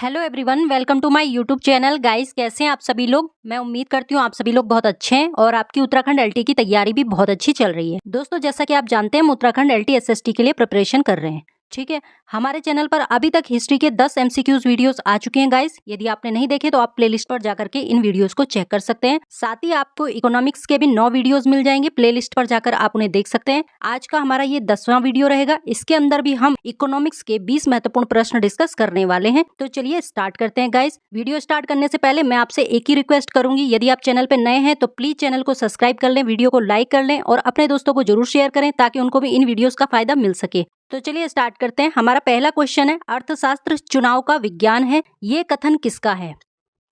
Hello everyone, welcome to my YouTube channel. Guys, कैसे हैं आप सभी लोग। मैं उम्मीद करती हूँ आप सभी लोग बहुत अच्छे हैं और आपकी उत्तराखंड एलटी की तैयारी भी बहुत अच्छी चल रही है। दोस्तों, जैसा कि आप जानते हैं, हम उत्तराखंड एलटी एसएसटी के लिए प्रिपरेशन कर रहे हैं। ठीक है, हमारे चैनल पर अभी तक हिस्ट्री के 10 एमसीक्यूज वीडियोस आ चुके हैं। गाइस, यदि आपने नहीं देखे तो आप प्लेलिस्ट पर जाकर के इन वीडियोस को चेक कर सकते हैं। साथ ही आपको इकोनॉमिक्स के भी 9 वीडियोस मिल जाएंगे, प्लेलिस्ट पर जाकर आप उन्हें देख सकते हैं। आज का हमारा ये 10वां वीडियो रहेगा। इसके अंदर भी हम इकोनॉमिक्स के 20 महत्वपूर्ण प्रश्न डिस्कस करने वाले हैं। तो चलिए स्टार्ट करते हैं। गाइस, वीडियो स्टार्ट करने से पहले मैं आपसे एक ही रिक्वेस्ट करूंगी, यदि आप चैनल पे नए हैं तो प्लीज चैनल को सब्सक्राइब कर लें, वीडियो को लाइक कर लें और अपने दोस्तों को जरूर शेयर करें ताकि उनको भी इन वीडियोस का फायदा मिल सके। तो चलिए स्टार्ट करते हैं। हमारा पहला क्वेश्चन है, अर्थशास्त्र चुनाव का विज्ञान है, ये कथन किसका है।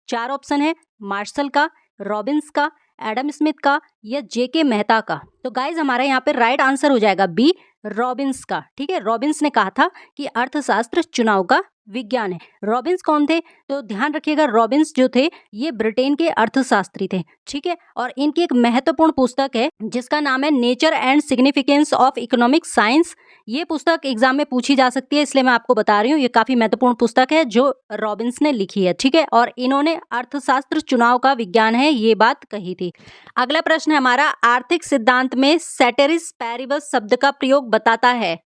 4 ऑप्शन है, मार्शल का, रॉबिन्स का, एडम स्मिथ का या जेके मेहता का। तो गाइज हमारा यहाँ पे राइट आंसर हो जाएगा बी, रॉबिन्स का। ठीक है, रॉबिन्स ने कहा था कि अर्थशास्त्र चुनाव का विज्ञान है। रॉबिन्स कौन थे, तो ध्यान रखिएगा, रॉबिन्स जो थे ये ब्रिटेन के अर्थशास्त्री थे। ठीक है, और इनकी एक महत्वपूर्ण पुस्तक है जिसका नाम है nature and significance of economic science. ये पुस्तक एग्जाम में पूछी जा सकती है, इसलिए मैं आपको बता रही हूँ, ये काफी महत्वपूर्ण पुस्तक है जो रॉबिन्स ने लिखी है। ठीक है, और इन्होंने अर्थशास्त्र चुनाव का विज्ञान है ये बात कही थी। अगला प्रश्न है हमारा, आर्थिक सिद्धांत में सेटेरिस पैरिबस शब्द का प्रयोग बताता है।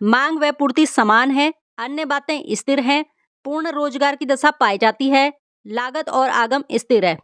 मांग व पूर्ति समान है, अन्य बातें स्थिर हैं, पूर्ण रोजगार की दशा पाई जाती है, लागत और आगम स्थिर है।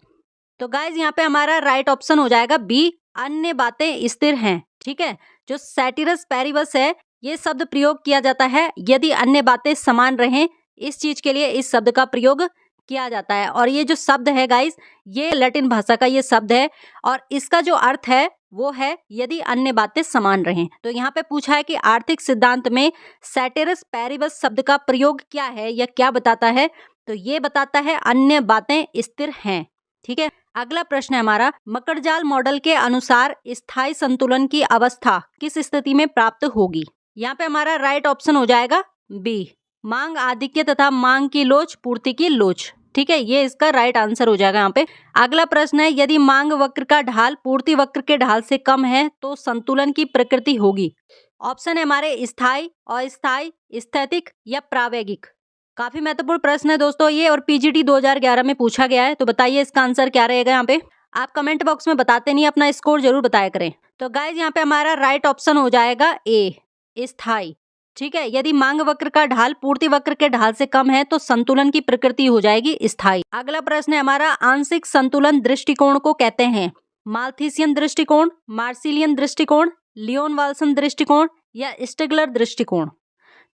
तो गाइज यहाँ पे हमारा राइट ऑप्शन हो जाएगा बी, अन्य बातें स्थिर हैं। ठीक है, जो सेटेरिस पैरिबस है ये शब्द प्रयोग किया जाता है यदि अन्य बातें समान रहें, इस चीज के लिए इस शब्द का प्रयोग किया जाता है। और ये जो शब्द है गाइज, ये लैटिन भाषा का ये शब्द है और इसका जो अर्थ है वो है यदि अन्य बातें समान रहें। तो यहाँ पे पूछा है कि आर्थिक सिद्धांत में सेटेरिस पैरिबस शब्द का प्रयोग क्या है या क्या बताता है, तो ये बताता है अन्य बातें स्थिर हैं। ठीक है, अगला प्रश्न है हमारा, मकड़जाल मॉडल के अनुसार स्थायी संतुलन की अवस्था किस स्थिति में प्राप्त होगी। यहाँ पे हमारा राइट ऑप्शन हो जाएगा बी, मांग आधिक्य तथा मांग की लोच पूर्ति की लोच। ठीक है, ये इसका राइट आंसर हो जाएगा यहाँ पे। अगला प्रश्न है, यदि मांग वक्र का ढाल पूर्ति वक्र के ढाल से कम है तो संतुलन की प्रकृति होगी। ऑप्शन है हमारे स्थायी, अस्थायी, स्थैतिक या प्रावेगिक। काफी महत्वपूर्ण प्रश्न है दोस्तों ये, और पीजीटी 2011 में पूछा गया है। तो बताइए इसका आंसर क्या रहेगा। यहाँ पे आप कमेंट बॉक्स में बताते नहीं, अपना स्कोर जरूर बताया करें। तो गाइज यहाँ पे हमारा राइट ऑप्शन हो जाएगा ए, स्थायी। ठीक है, यदि मांग वक्र का ढाल पूर्ति वक्र के ढाल से कम है तो संतुलन की प्रकृति हो जाएगी स्थायी। अगला प्रश्न है हमारा, आंशिक संतुलन दृष्टिकोण को कहते हैं माल्थीसियन दृष्टिकोण, मार्सिलियन दृष्टिकोण, लियोन वाल्सन दृष्टिकोण या स्टिगलर दृष्टिकोण।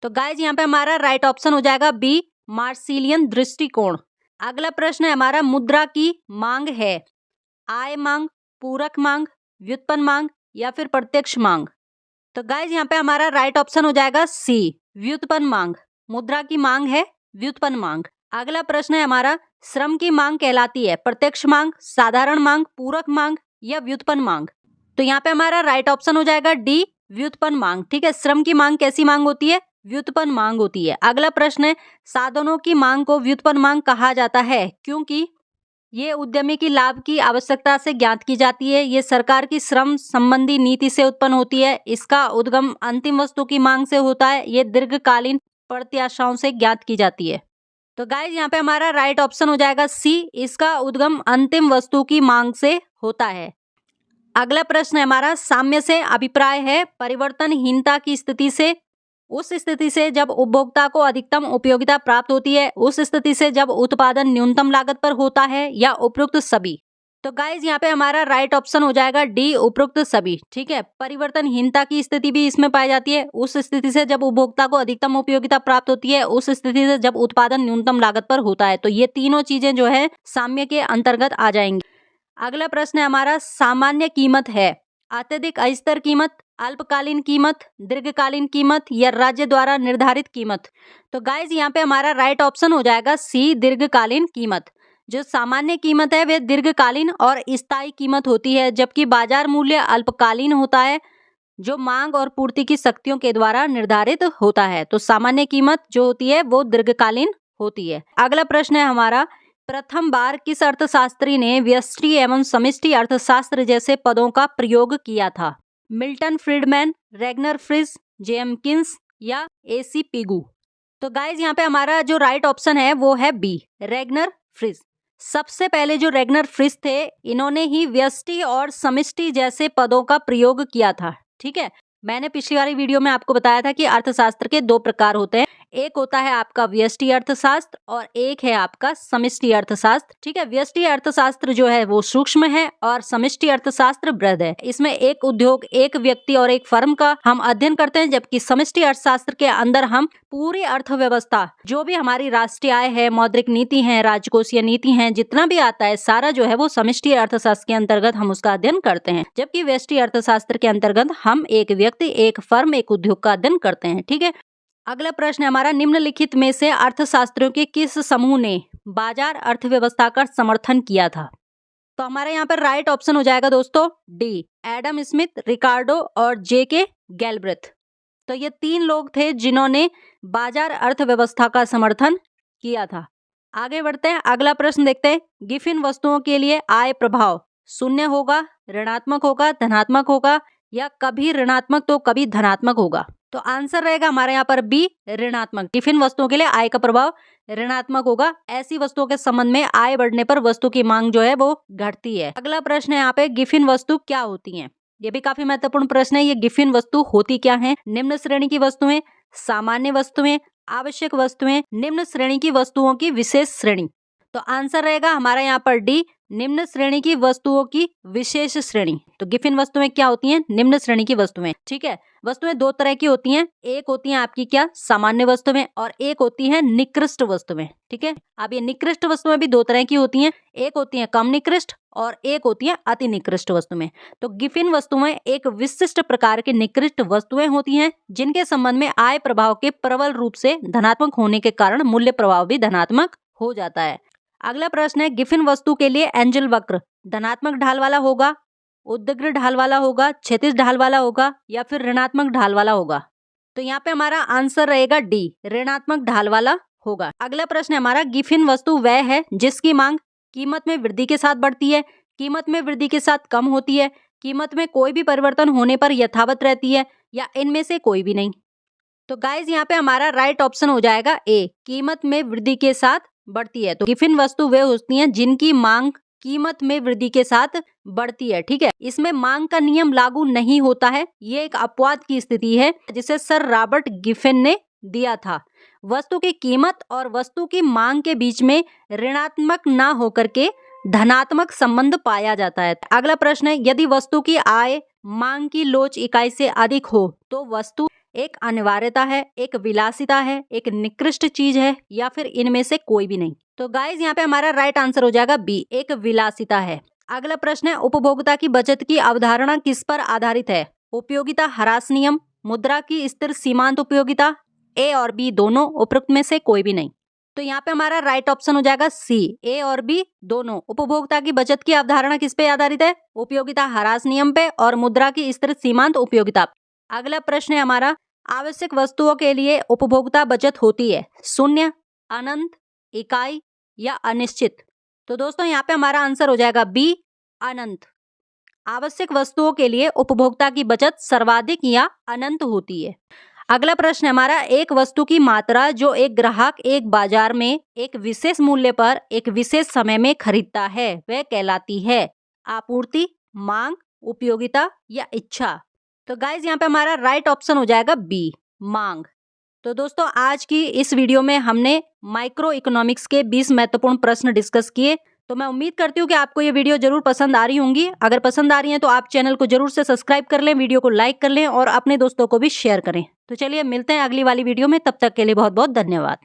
तो गाइज यहाँ पे हमारा राइट ऑप्शन हो जाएगा बी, मार्सिलियन दृष्टिकोण। अगला प्रश्न है हमारा, मुद्रा की मांग है आय मांग, पूरक मांग, व्युत्पन्न मांग या फिर प्रत्यक्ष मांग। तो गाइज यहाँ पे हमारा राइट ऑप्शन हो जाएगा सी, व्युत्पन्न मांग। मुद्रा की मांग है व्युत्पन्न मांग। अगला प्रश्न है हमारा, श्रम की मांग कहलाती है प्रत्यक्ष मांग, साधारण मांग, पूरक मांग या व्युत्पन्न मांग। तो यहाँ पे हमारा राइट ऑप्शन हो जाएगा डी, व्युत्पन्न मांग। ठीक है, श्रम की मांग कैसी मांग होती है, व्युत्पन्न मांग होती है। अगला प्रश्न है, साधनों की मांग को व्युत्पन्न मांग कहा जाता है क्योंकि ये उद्यमी की लाभ की आवश्यकता से ज्ञात की जाती है, ये सरकार की श्रम संबंधी नीति से उत्पन्न होती है, इसका उद्गम अंतिम वस्तु की मांग से होता है, ये दीर्घकालीन प्रत्याशाओं से ज्ञात की जाती है। तो गाइज यहाँ पे हमारा राइट ऑप्शन हो जाएगा सी, इसका उद्गम अंतिम वस्तु की मांग से होता है। अगला प्रश्न है हमारा, साम्य से अभिप्राय है परिवर्तनहीनता की स्थिति से, उस स्थिति से जब उपभोक्ता को अधिकतम उपयोगिता प्राप्त होती है, उस स्थिति से जब उत्पादन न्यूनतम लागत पर होता है या उपरोक्त सभी। तो गाइज यहाँ पे हमारा राइट ऑप्शन हो जाएगा डी, उपरोक्त सभी। ठीक है, परिवर्तनहीनता की स्थिति भी इसमें पाई जाती है, उस स्थिति से जब उपभोक्ता को अधिकतम उपयोगिता प्राप्त होती है, उस स्थिति से जब उत्पादन न्यूनतम लागत पर होता है। तो ये तीनों चीजें जो है साम्य के अंतर्गत आ जाएंगी। अगला प्रश्न है हमारा, सामान्य कीमत है अत्यधिक अस्थिर कीमत, अल्पकालीन कीमत, दीर्घकालीन कीमत या राज्य द्वारा निर्धारित कीमत। तो गाइज यहाँ पे हमारा राइट ऑप्शन हो जाएगा सी, दीर्घकालीन कीमत। जो सामान्य कीमत है वह दीर्घकालीन और स्थायी कीमत होती है, जबकि बाजार मूल्य अल्पकालीन होता है जो मांग और पूर्ति की शक्तियों के द्वारा निर्धारित होता है। तो सामान्य कीमत जो होती है वो दीर्घकालीन होती है। अगला प्रश्न है हमारा, प्रथम बार किस अर्थशास्त्री ने व्यष्टि एवं समष्टि अर्थशास्त्र जैसे पदों का प्रयोग किया था। मिल्टन फ्रीडमैन, रेगनर फ्रिज, जेम्किंस या एसी पिगू। तो गाइज यहाँ पे हमारा जो राइट ऑप्शन है वो है बी, रेगनर फ्रिज। सबसे पहले जो रेगनर फ्रिज थे, इन्होंने ही व्यष्टि और समष्टि जैसे पदों का प्रयोग किया था। ठीक है, मैंने पिछली वाली वीडियो में आपको बताया था कि अर्थशास्त्र के दो प्रकार होते हैं, एक होता है आपका व्यष्टि अर्थशास्त्र और एक है आपका समष्टि अर्थशास्त्र। ठीक है, व्यष्टि अर्थशास्त्र जो है वो सूक्ष्म है और समष्टि अर्थशास्त्र बृहद है। इसमें एक उद्योग, एक व्यक्ति और एक फर्म का हम अध्ययन करते हैं, जबकि समष्टि अर्थशास्त्र के अंदर हम पूरी अर्थव्यवस्था, जो भी हमारी राष्ट्रीय आय है, मौद्रिक नीति है, राजकोषीय नीति है, जितना भी आता है सारा जो है वो समष्टि अर्थशास्त्र के अंतर्गत हम उसका अध्ययन करते हैं, जबकि व्यष्टि अर्थशास्त्र के अंतर्गत हम एक व्यक्ति, एक फर्म, एक उद्योग का अध्ययन करते हैं। ठीक है, अगला प्रश्न है हमारा, निम्नलिखित में से अर्थशास्त्रियों के किस समूह ने बाजार अर्थव्यवस्था का समर्थन किया था? तो हमारे यहाँ पर राइट ऑप्शन हो जाएगा दोस्तों डी, एडम स्मिथ, रिकार्डो और जेके गैल्ब्रेथ। तो ये तीन लोग थे जिन्होंने बाजार अर्थव्यवस्था का समर्थन किया था। आगे बढ़ते हैं, अगला प्रश्न देखते हैं, गिफिन वस्तुओं के लिए आय प्रभाव शून्य होगा, ऋणात्मक होगा, धनात्मक होगा या कभी ऋणात्मक तो कभी धनात्मक होगा? तो आंसर रहेगा हमारे यहाँ पर बी, ऋणात्मक। टिफिन वस्तुओं के लिए आय का प्रभाव ऋणात्मक होगा। ऐसी वस्तुओं के संबंध में आय बढ़ने पर वस्तु की मांग जो है वो घटती है। अगला प्रश्न है यहाँ पे, गिफिन वस्तु क्या होती हैं? ये भी काफी महत्वपूर्ण प्रश्न है। ये गिफिन वस्तु होती क्या है? निम्न श्रेणी की वस्तुएं, सामान्य वस्तुएं, आवश्यक वस्तुएं, निम्न श्रेणी की वस्तुओं की विशेष श्रेणी। तो आंसर रहेगा हमारा यहाँ पर डी, निम्न श्रेणी की वस्तुओं की विशेष श्रेणी। तो गिफिन वस्तुएं क्या होती हैं? निम्न श्रेणी की वस्तुएं। ठीक है, वस्तुएं दो तरह की होती हैं, एक होती हैं आपकी क्या, सामान्य वस्तुएं, और एक होती हैं निकृष्ट वस्तुएं। ठीक है, अब ये निकृष्ट वस्तुएं भी दो तरह की होती हैं, एक होती हैं कम निकृष्ट और एक होती हैं अति निकृष्ट वस्तुएं। तो गिफिन वस्तुएं एक विशिष्ट प्रकार की निकृष्ट वस्तुएं होती हैं, जिनके संबंध में आय प्रभाव के प्रबल रूप से धनात्मक होने के कारण मूल्य प्रभाव भी धनात्मक हो जाता है। अगला प्रश्न है, गिफिन वस्तु के लिए एंजल वक्र धनात्मक ढाल वाला होगा, उद्ग्र ढाल वाला होगा, क्षैतिज ढाल वाला होगा या फिर ऋणात्मक ढाल वाला होगा? तो यहाँ पे हमारा आंसर रहेगा डी, ऋणात्मक ढाल वाला होगा। अगला प्रश्न है हमारा, गिफिन वस्तु वह है जिसकी मांग कीमत में वृद्धि के साथ बढ़ती है, कीमत में वृद्धि के साथ कम होती है, कीमत में कोई भी परिवर्तन होने पर यथावत रहती है या इनमें से कोई भी नहीं? तो गाइज यहाँ पे हमारा राइट ऑप्शन हो जाएगा ए, कीमत में वृद्धि के साथ बढ़ती है। तो गिफिन वस्तु वे होती हैं जिनकी मांग कीमत में वृद्धि के साथ बढ़ती है। ठीक है, इसमें मांग का नियम लागू नहीं होता है, ये एक अपवाद की स्थिति है जिसे सर रॉबर्ट गिफिन ने दिया था। वस्तु की कीमत और वस्तु की मांग के बीच में ऋणात्मक ना होकर के धनात्मक संबंध पाया जाता है। अगला प्रश्न है, यदि वस्तु की आय मांग की लोच इकाई से अधिक हो तो वस्तु एक अनिवार्यता है, एक विलासिता है, एक निकृष्ट चीज है या फिर इनमें से कोई भी नहीं? तो गाइज यहाँ पे हमारा राइट आंसर हो जाएगा बी, एक विलासिता है। अगला प्रश्न है, उपभोक्ता की बचत की अवधारणा किस पर आधारित है? उपयोगिता ह्रास नियम, मुद्रा की स्थिर सीमांत उपयोगिता, ए और बी दोनों, उपरोक्त में से कोई भी नहीं? तो यहाँ पे हमारा राइट ऑप्शन हो जाएगा सी, ए और बी दोनों। उपभोक्ता की बचत की अवधारणा किस पे आधारित है? उपयोगिता ह्रास नियम पे और मुद्रा की स्थिर सीमांत उपयोगिता। अगला प्रश्न है हमारा, आवश्यक वस्तुओं के लिए उपभोक्ता बचत होती है शून्य, अनंत, इकाई या अनिश्चित? तो दोस्तों यहाँ पे हमारा आंसर हो जाएगा बी, अनंत। आवश्यक वस्तुओं के लिए उपभोक्ता की बचत सर्वाधिक या अनंत होती है। अगला प्रश्न है हमारा, एक वस्तु की मात्रा जो एक ग्राहक एक बाजार में एक विशेष मूल्य पर एक विशेष समय में खरीदता है वह कहलाती है आपूर्ति, मांग, उपयोगिता या इच्छा? तो गाइज यहाँ पे हमारा राइट ऑप्शन हो जाएगा बी, मांग। तो दोस्तों आज की इस वीडियो में हमने माइक्रो इकोनॉमिक्स के 20 महत्वपूर्ण प्रश्न डिस्कस किए। तो मैं उम्मीद करती हूँ कि आपको ये वीडियो जरूर पसंद आ रही होंगी। अगर पसंद आ रही है तो आप चैनल को जरूर से सब्सक्राइब कर लें, वीडियो को लाइक कर लें और अपने दोस्तों को भी शेयर करें। तो चलिए मिलते हैं अगली वाली वीडियो में, तब तक के लिए बहुत बहुत धन्यवाद।